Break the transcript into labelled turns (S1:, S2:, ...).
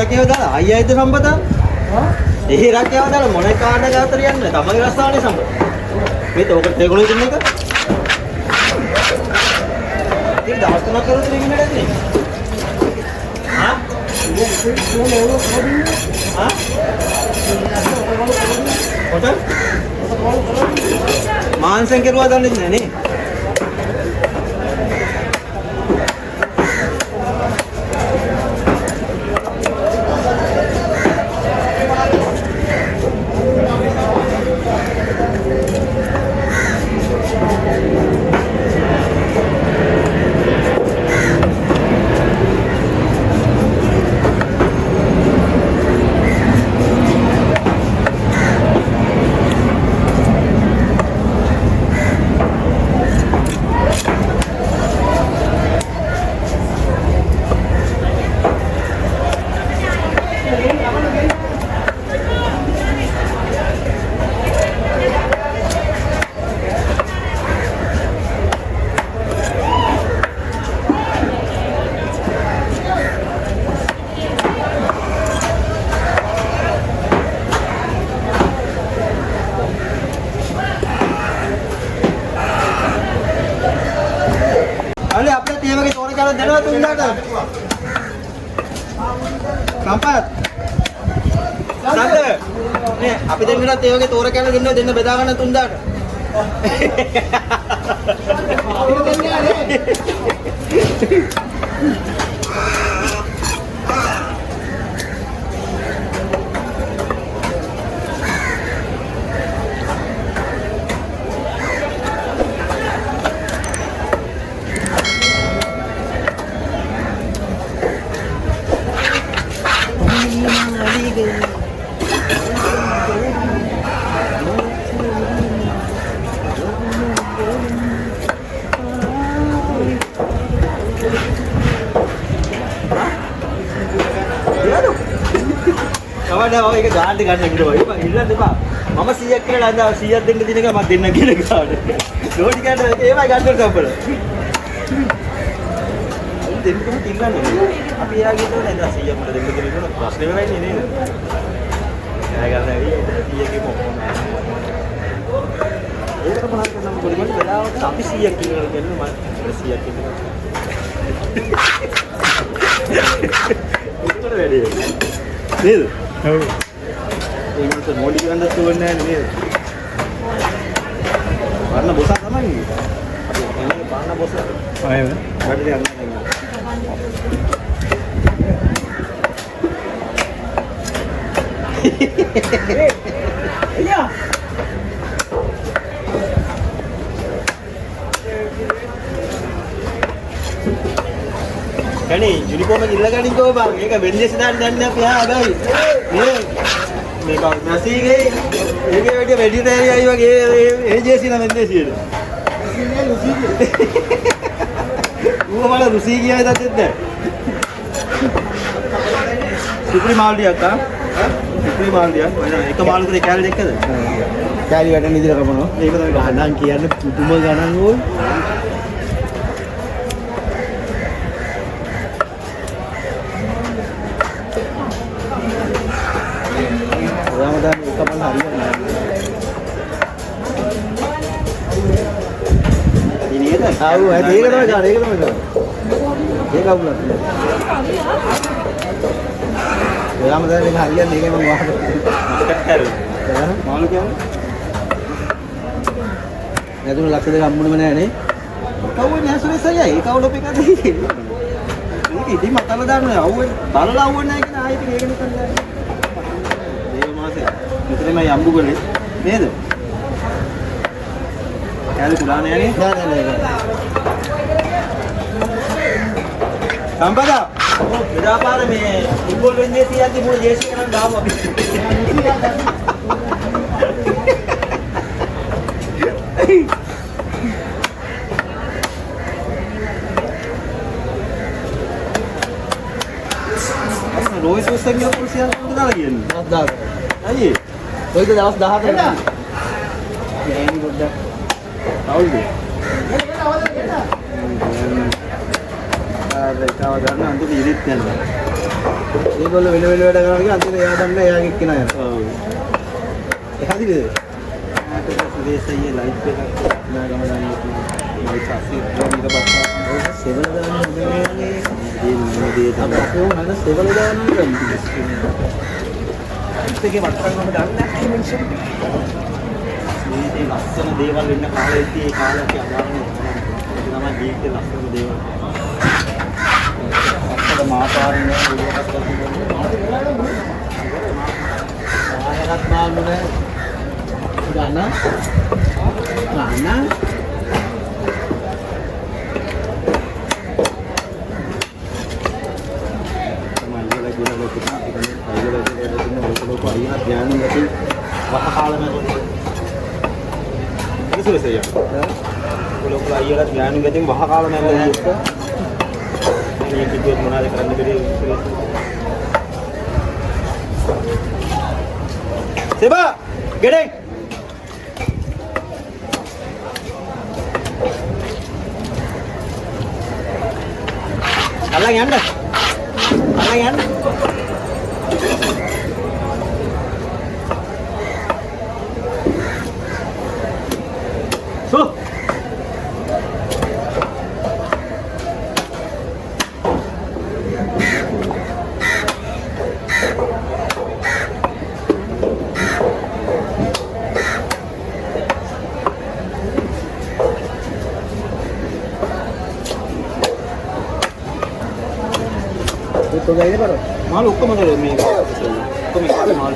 S1: රැකියාව දාලා අයියයිද සම්පත? ඒ රැකියාව දාලා මොනේ කාඩ් එක අතර යන්නේ? තමගේ රස්සාවනේ සම්පත. මේ තෝකට ඒගොල්ලෝ දෙන්න එක. ඉතින් දවස් තුනක් කරුත් රින්ග් එකක් නේ. හා? හා? හොටල්? මාන්සෙන් කෙරුවා දන්නේ නැහැ නේ. අනේ අපේ තේමගේ තෝර කාලා දෙනවා තුන්දාට. සම්පත්. සම්පත්. නේ අපි දෙන්නට තේමගේ තෝර කාලා දෙන්න බෙදා ගන්න තුන්දාට. කවදාවත් ඔය එක ගාන්න ගන්න කිව්වා. ඒක ඉල්ලන්න එපා. මම 100ක් කියලා අද 100ක් දෙන්න දින එක මම දෙන්න කියලා ගාන්න. ඩෝඩි ගන්න ඒවයි ගන්න සම්බල. දෙන්නකම තිල්ලන්නේ. අපි එයාගේ ඉතන නේද 100ක් මට දෙන්න කියලා ප්‍රශ්නේ වෙන්නේ නේද? එයා ගන්න ඇවි 100ක මොකක්ද? ඒකට බලන්න නම් පොඩි වෙලාවට අපි 100ක් කියලා කියන්නේ මම 100ක් කියලා. උත්තර වැඩි. නේද? ඔව්. ඒකට මොඩි ගන්න තෝරන්නේ නැහැ නේද? වර්ණ බොස තමයි. අපි එන්නේ වර්ණ බොස. ආයෙත්. වැඩි යන්න නැහැ. අයියා. කණේ යුනිෆෝම් එක ඉල්ල ගනින් කෝ බං. ඒක වෙන්දේසි දාන්න දන්නේ අපි ආ බයි. මේක නැසීගේ ඒකේ වැඩි වෙඩිටරි අය වගේ ඒ ජේසි නම් වෙන්දේසියට. ඌව මල රුසි කියයි දත්තෙත් නැහැ. සුප්‍රි මාල්ඩියක් ආ. සුප්‍රි මාල්ඩියක්. එක මාළුකේ කැලේ දෙකද? කැලේ වැඩ නිදිර කපනවා. ඒක තමයි ගහනම් කියන්නේ පුදුම ගණන් ඕල්. රමදාන් එක මල් හරියන්නේ නැහැ. ඉනේද? ආව ඒක තමයි ගන්න. ඒක තමයි ගන්න. ඒක අවුලක් නෑ. රමදාන් එක හරියන්නේ ඒකේ මම වාහන. මාළු කියන්නේ? නැතුණු ලක්ෂ දෙක හම්බුනේම නැහැ නේ. කවුවේ නෑ සුරේෂ් අයියා. ඒ කවුලොප් එකද ඉතින්. මේක ඉතින් මතල දාන්න අවුවේ බලලා අවුවේ නැහැ කියන ආයෙත් මේක නිකන් දාන්න. දේව මාසේ මෙතනමයි අම්බු ගලේ නේද? කැලේ පුරාණ යන්නේ? නෑ. සම්පදා එදාපාර මේ ෆුට්බෝල් වෙන්නේ තියද්දි මොන ජේසි කරන් දාමු අපි. रोहित उससे भी ऊपर से कितना लगी है 10 आइए रोहित तो 10 है ना ये नहीं बोलता राहुल जी अरे क्या वाला ना अंत में इरिट नहीं ये बोलो वेले वेले करना कि अंत में याद हमने याद कितना है दिखा दी दे ये सही है लाइफ पे ना कमाना भाई काफी मेरा बच्चा सेवन ये था आपको ना सेवन लगाना नहीं इसके වට්ටම් වල ගන්න නැහැ මෙන්ෂන් මේ ලස්සන දේවල් වෙන්න කාලෙදී ඒ කාලේ අදාළනේ තමයි ජීවිතේ ලස්සන දේවල් අපිට මාපාරිනේ උදේට ආයනත් මාළුනේ ගන්න Seba, get it. Alang anda. So. तो जाइए पर माल उक्को मतलब मैं तो मैं माल